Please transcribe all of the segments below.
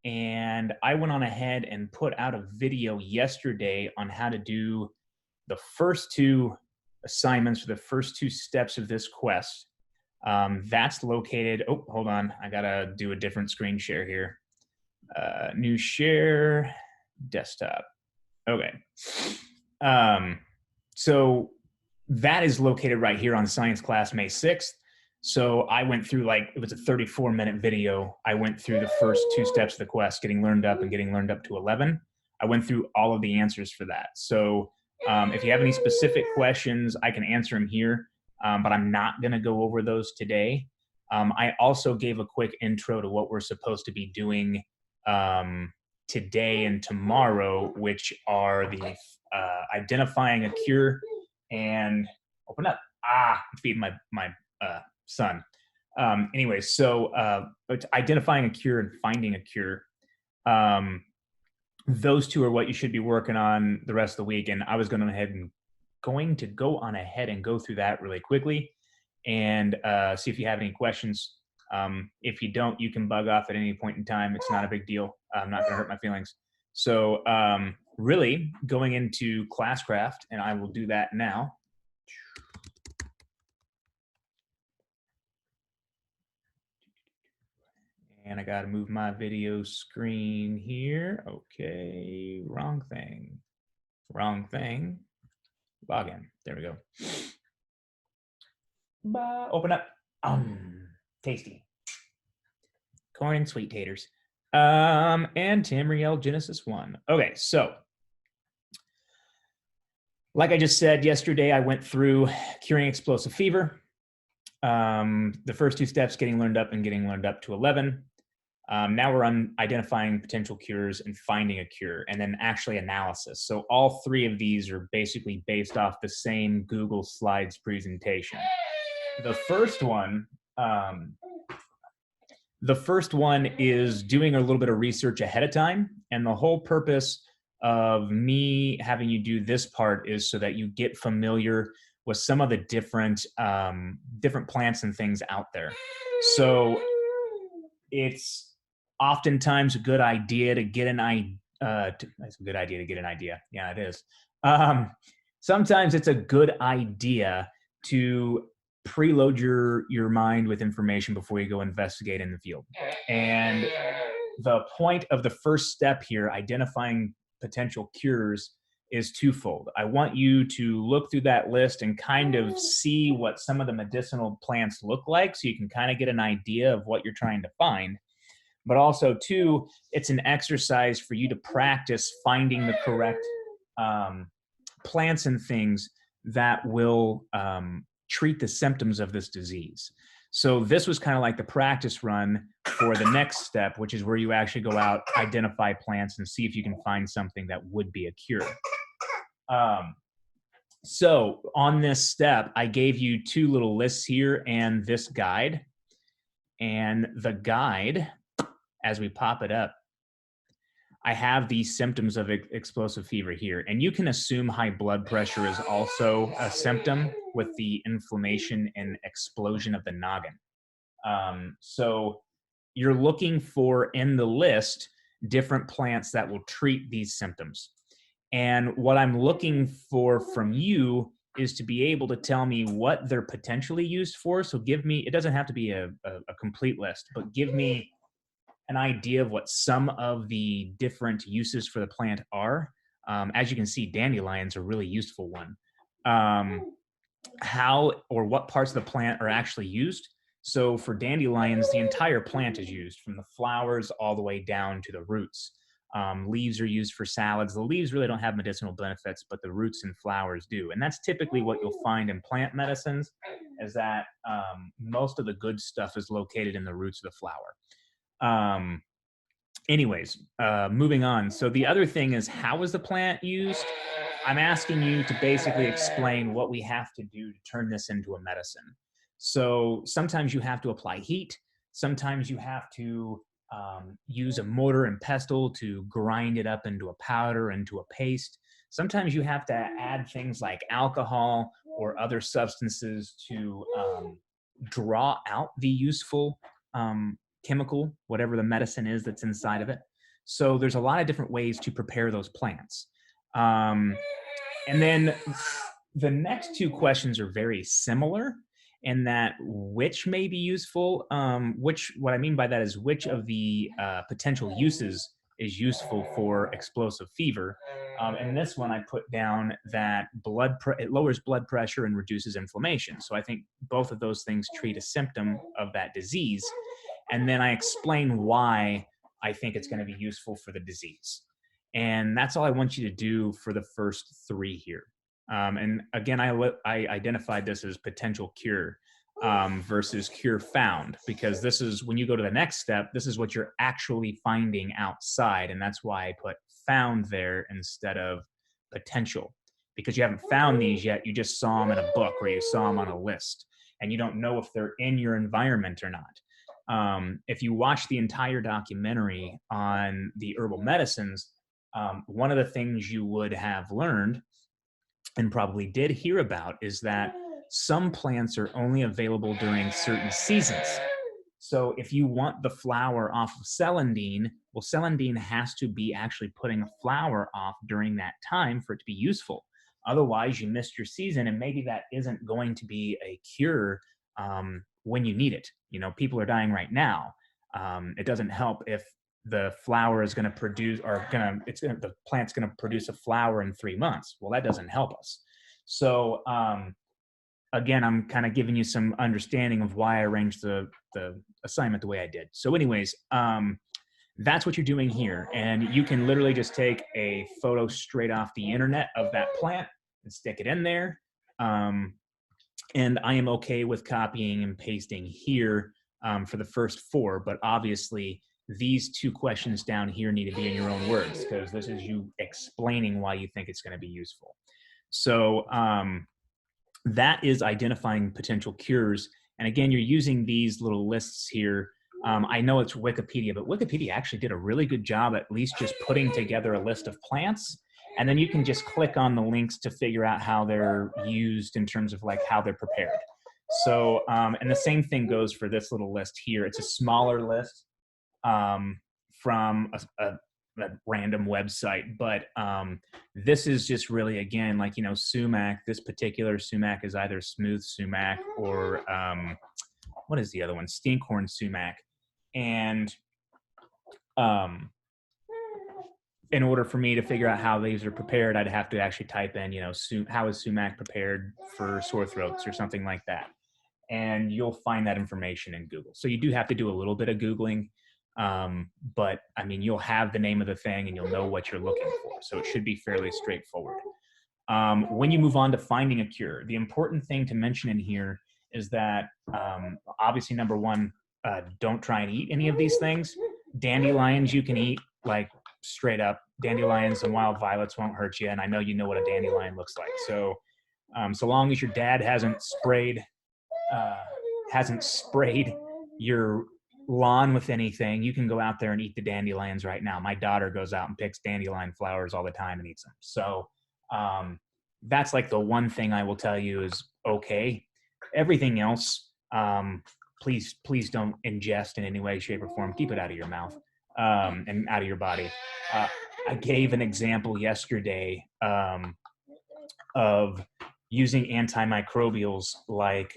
and I went on ahead and put out a video yesterday on how to do the first two assignments for the first two steps of this quest. That's located. Oh, hold on. I gotta do a different screen share here. New share, desktop. Okay. Um, so that is located right here on Science Class May 6th. So I went through, like, it was a 34-minute video. I went through the first two steps of the quest, getting learned up and getting learned up to 11. I went through all of the answers for that. So if you have any specific questions, I can answer them here, but I'm not going to go over those today. I also gave a quick intro to what we're supposed to be doing today and tomorrow, which are the identifying a cure and open up. I'm feeding my son. Anyways, so identifying a cure and finding a cure. Those two are what you should be working on the rest of the week. And I was going to go on ahead and go through that really quickly and see if you have any questions. If you don't, you can bug off at any point in time. It's not a big deal. I'm not going to hurt my feelings. So really going into Classcraft, and I will do that now. And I got to move my video screen here. Okay, wrong thing. Wrong thing. Login. There we go. Open up. Tasty. Corn and sweet taters. And Tamriel Genesis 1. Okay, so like I just said yesterday, I went through curing explosive fever. The first two steps, getting learned up and getting learned up to 11. Now we're on identifying potential cures and finding a cure, and then actually analysis. So all three of these are basically based off the same Google Slides presentation. The first one is doing a little bit of research ahead of time, and the whole purpose of me having you do this part is so that you get familiar with some of the different plants and things out there. So it's oftentimes a good idea to get an idea. It's a good idea to get an idea. Yeah, it is. Sometimes it's a good idea to preload your mind with information before you go investigate in the field. And the point of the first step here, identifying potential cures, is twofold. I want you to look through that list and kind of see what some of the medicinal plants look like so you can kind of get an idea of what you're trying to find. But also, two, it's an exercise for you to practice finding the correct plants and things that will treat the symptoms of this disease. So this was kind of like the practice run for the next step, which is where you actually go out, identify plants, and see if you can find something that would be a cure. So on this step, I gave you two little lists here and this guide. And the guide, as we pop it up, I have these symptoms of explosive fever here. And you can assume high blood pressure is also a symptom with the inflammation and explosion of the noggin. So you're looking for, in the list, different plants that will treat these symptoms. And what I'm looking for from you is to be able to tell me what they're potentially used for. So give me, it doesn't have to be a complete list, but give me an idea of what some of the different uses for the plant are. As you can see, dandelion's a really useful one. How or what parts of the plant are actually used. So for dandelions, the entire plant is used, from the flowers all the way down to the roots. Leaves are used for salads. The leaves really don't have medicinal benefits, but the roots and flowers do. And that's typically what you'll find in plant medicines, is that most of the good stuff is located in the roots of the flower. Anyways, moving on. So the other thing is, how is the plant used? I'm asking you to basically explain what we have to do to turn this into a medicine. So sometimes you have to apply heat. Sometimes you have to use a mortar and pestle to grind it up into a powder, into a paste. Sometimes you have to add things like alcohol or other substances to draw out the useful chemical, whatever the medicine is that's inside of it. So there's a lot of different ways to prepare those plants. Um, and then the next two questions are very similar in that which may be useful. What I mean by that is which of the potential uses is useful for explosive fever. And this one I put down that it lowers blood pressure and reduces inflammation. So I think both of those things treat a symptom of that disease. And then I explain why I think it's going to be useful for the disease. And that's all I want you to do for the first three here. And again, I identified this as potential cure versus cure found, because this is when you go to the next step, this is what you're actually finding outside. And that's why I put found there instead of potential, because you haven't found these yet. You just saw them in a book or you saw them on a list, and you don't know if they're in your environment or not. If you watch the entire documentary on the herbal medicines, one of the things you would have learned and probably did hear about is that some plants are only available during certain seasons. So if you want the flower off of celandine, well, celandine has to be actually putting a flower off during that time for it to be useful. Otherwise, you missed your season, and maybe that isn't going to be a cure when you need it. You know, people are dying right now. It doesn't help if the flower is going to produce, or the plant's going to produce a flower in 3 months. Well, that doesn't help us. So again, I'm kind of giving you some understanding of why I arranged the assignment the way I did. So anyways, that's what you're doing here. And you can literally just take a photo straight off the internet of that plant and stick it in there. And I am okay with copying and pasting here for the first four, but obviously these two questions down here need to be in your own words, because this is you explaining why you think it's going to be useful. So that is identifying potential cures. And again, you're using these little lists here. I know it's Wikipedia, but Wikipedia actually did a really good job at least just putting together a list of plants. And then you can just click on the links to figure out how they're used in terms of like how they're prepared. So, and the same thing goes for this little list here. It's a smaller list from a random website, but this is just really, again, like, you know, sumac. This particular sumac is either smooth sumac or what is the other one? Stinkhorn sumac. And in order for me to figure out how these are prepared, I'd have to actually type in, you know, how is sumac prepared for sore throats or something like that. And you'll find that information in Google. So you do have to do a little bit of Googling. But I mean, you'll have the name of the thing and you'll know what you're looking for. So it should be fairly straightforward. When you move on to finding a cure, the important thing to mention in here is that obviously, number one, don't try and eat any of these things. Dandelions you can eat, like straight up. Dandelions and wild violets won't hurt you. And I know you know what a dandelion looks like. So so long as your dad hasn't sprayed your lawn with anything, you can go out there and eat the dandelions right now. My daughter goes out and picks dandelion flowers all the time and eats them. So that's like the one thing I will tell you is okay. Everything else, please don't ingest in any way, shape, or form. Keep it out of your mouth and out of your body. I gave an example yesterday of using antimicrobials like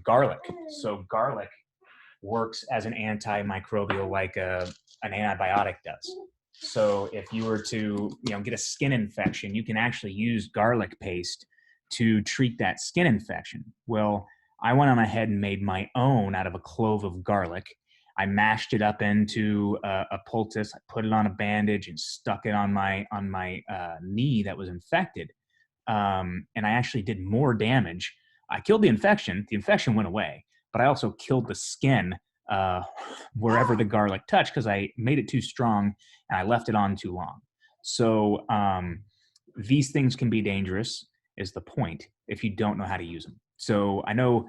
garlic. So garlic works as an antimicrobial like an antibiotic does. So if you were to, you know, get a skin infection, you can actually use garlic paste to treat that skin infection. Well, I went on ahead and made my own out of a clove of garlic. I mashed it up into a poultice. I put it on a bandage and stuck it on my knee that was infected. And I actually did more damage. I killed the infection. The infection went away, but I also killed the skin wherever the garlic touched because I made it too strong and I left it on too long. So these things can be dangerous, is the point, if you don't know how to use them. So I know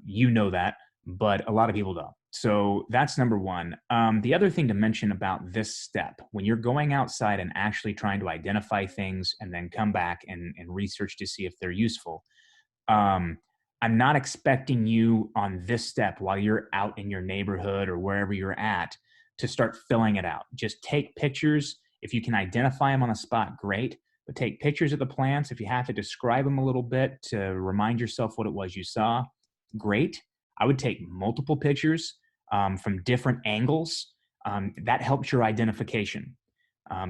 you know that, but a lot of people don't. So that's number one. The other thing to mention about this step, when you're going outside and actually trying to identify things and then come back and research to see if they're useful, I'm not expecting you on this step while you're out in your neighborhood or wherever you're at to start filling it out. Just take pictures. If you can identify them on the spot, great. But take pictures of the plants. If you have to describe them a little bit to remind yourself what it was you saw, great. I would take multiple pictures from different angles. That helps your identification.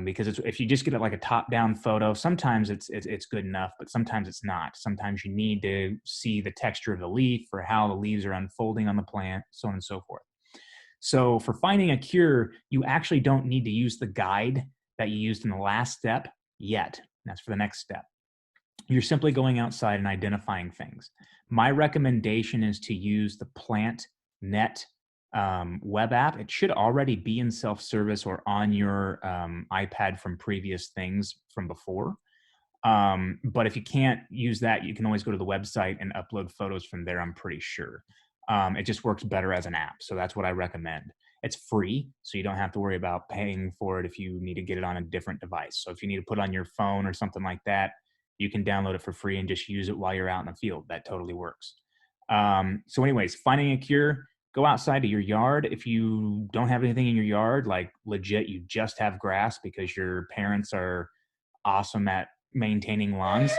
Because if you just get it like a top-down photo, sometimes it's good enough, but sometimes it's not. Sometimes you need to see the texture of the leaf or how the leaves are unfolding on the plant, so on and so forth. So for finding a cure, you actually don't need to use the guide that you used in the last step yet. That's for the next step. You're simply going outside and identifying things. My recommendation is to use the PlantNet web app. It should already be in self-service or on your iPad from previous things from before. But if you can't use that, you can always go to the website and upload photos from there, I'm pretty sure. It just works better as an app. So that's what I recommend. It's free, so you don't have to worry about paying for it if you need to get it on a different device. So if you need to put it on your phone or something like that, you can download it for free and just use it while you're out in the field. That totally works. So anyways, finding a cure, go outside to your yard. If you don't have anything in your yard, like legit, you just have grass because your parents are awesome at maintaining lawns,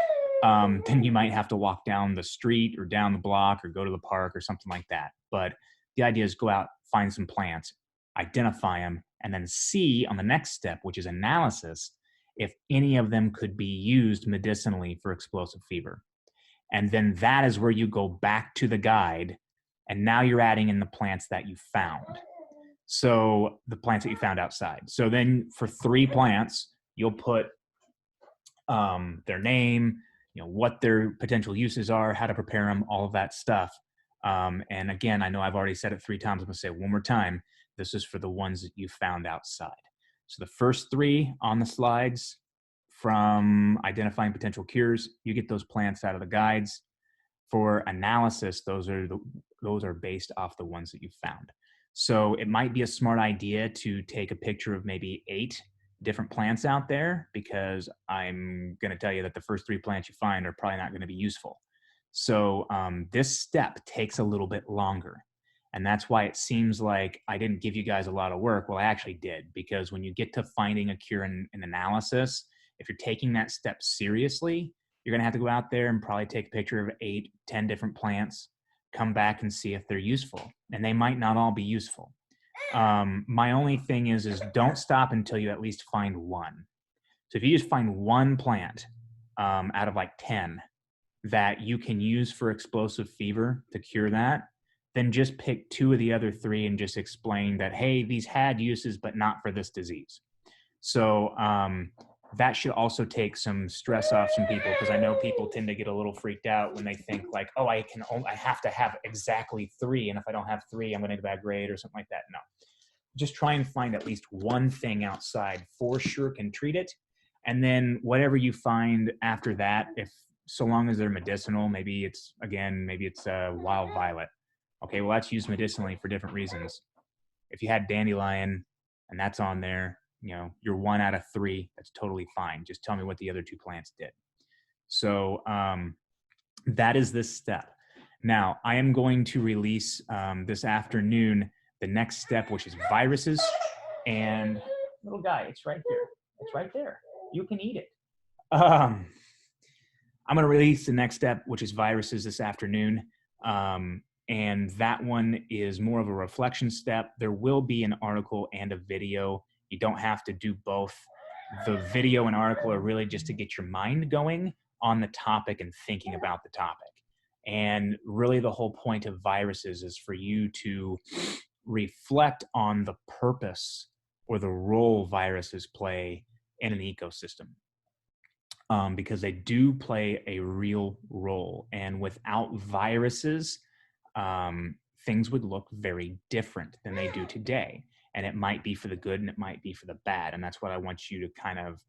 then you might have to walk down the street or down the block or go to the park or something like that. But the idea is go out, find some plants, identify them, and then see on the next step, which is analysis, if any of them could be used medicinally for explosive fever. And then that is where you go back to the guide, and now you're adding in the plants that you found. So the plants that you found outside. So then for 3 plants, you'll put their name, what their potential uses are, how to prepare them, all of that stuff. And again, I know I've already said it 3 times. I'm going to say it one more time. This is for the ones that you found outside. So the first 3 on the slides from identifying potential cures, you get those plants out of the guides. For analysis, those are based off the ones that you found. So it might be a smart idea to take a picture of maybe 8 different plants out there, because I'm going to tell you that the first 3 plants you find are probably not going to be useful. So this step takes a little bit longer. And that's why it seems like I didn't give you guys a lot of work. Well, I actually did, because when you get to finding a cure in analysis, if you're taking that step seriously, you're going to have to go out there and probably take a picture of 8, 10 different plants, come back and see if they're useful. And they might not all be useful. My only thing is don't stop until you at least find one. So if you just find one plant out of like 10 that you can use for explosive fever to cure that, then just pick 2 of the other 3 and just explain that, hey, these had uses, but not for this disease. So that should also take some stress off some people, because I know people tend to get a little freaked out when they think like, oh, I have to have exactly 3, and if I don't have 3, I'm going to get a bad grade or something like that. No, just try and find at least one thing outside for sure can treat it, and then whatever you find after that, if so long as they're medicinal, maybe it's wild violet. Okay, well, that's used medicinally for different reasons. If you had dandelion and that's on there, you're 1 out of 3. That's totally fine. Just tell me what the other 2 plants did. So that is this step. Now, I am going to release this afternoon the next step, which is viruses. And little guy, it's right here. It's right there. You can eat it. I'm going to release the next step, which is viruses, this afternoon. And that one is more of a reflection step. There will be an article and a video. You don't have to do both. The video and article are really just to get your mind going on the topic and thinking about the topic. And really the whole point of viruses is for you to reflect on the purpose or the role viruses play in an ecosystem. Because they do play a real role. And without viruses, things would look very different than they do today. And it might be for the good and it might be for the bad. And that's what I want you to kind of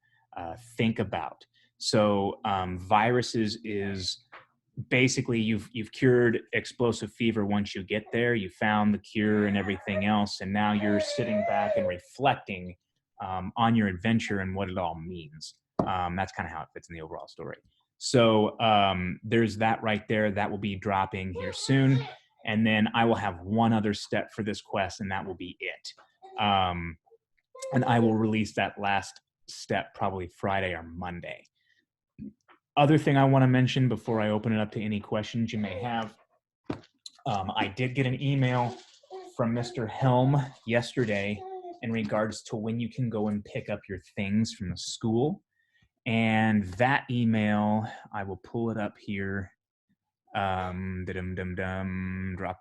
think about. So viruses is basically you've cured explosive fever once you get there. You found the cure and everything else. And now you're sitting back and reflecting on your adventure and what it all means. That's kind of how it fits in the overall story. So there's that right there. That will be dropping here soon. And then I will have one other step for this quest, and that will be it. And I will release that last step probably Friday or Monday. Other thing I want to mention before I open it up to any questions you may have, I did get an email from Mr. Helm yesterday in regards to when you can go and pick up your things from the school. And that email, I will pull it up here. Drop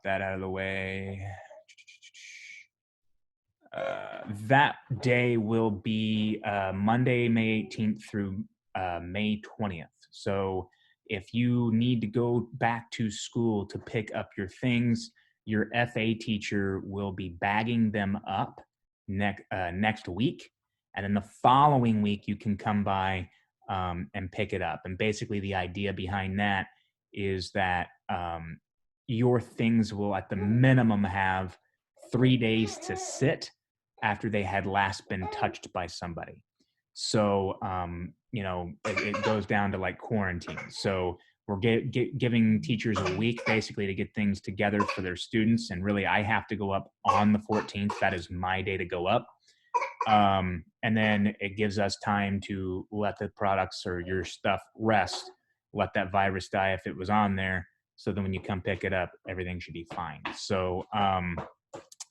that out of the way. That day will be Monday, May 18th through May 20th. So if you need to go back to school to pick up your things, your FA teacher will be bagging them up next week. And then the following week, you can come by and pick it up. And basically the idea behind that is that your things will at the minimum have 3 days to sit after they had last been touched by somebody. So, it goes down to like quarantine. So we're giving teachers a week basically to get things together for their students. And really, I have to go up on the 14th. That is my day to go up. And then it gives us time to let the products or your stuff rest, let that virus die if it was on there. So then when you come pick it up, everything should be fine. So,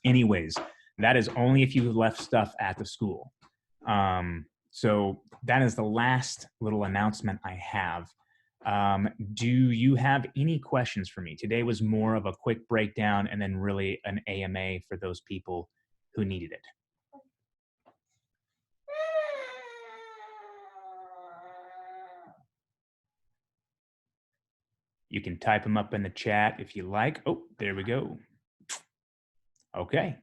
anyways, that is only if you left stuff at the school. So that is the last little announcement I have. Do you have any questions for me? Today was more of a quick breakdown and then really an AMA for those people who needed it. You can type them up in the chat if you like. Oh, there we go. Okay.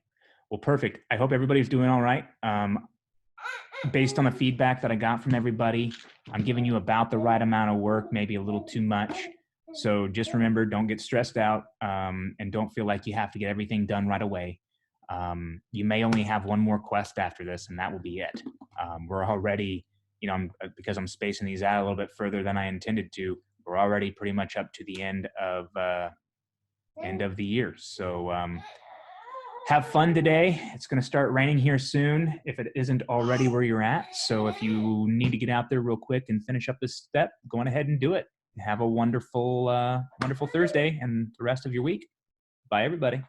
Well, perfect. I hope everybody's doing all right. Based on the feedback that I got from everybody, I'm giving you about the right amount of work, maybe a little too much. So just remember, don't get stressed out and don't feel like you have to get everything done right away. You may only have one more quest after this, and that will be it. We're already, because I'm spacing these out a little bit further than I intended to, we're already pretty much up to the end of the year. So have fun today. It's going to start raining here soon if it isn't already where you're at. So if you need to get out there real quick and finish up this step, go on ahead and do it. Have a wonderful Thursday and the rest of your week. Bye, everybody.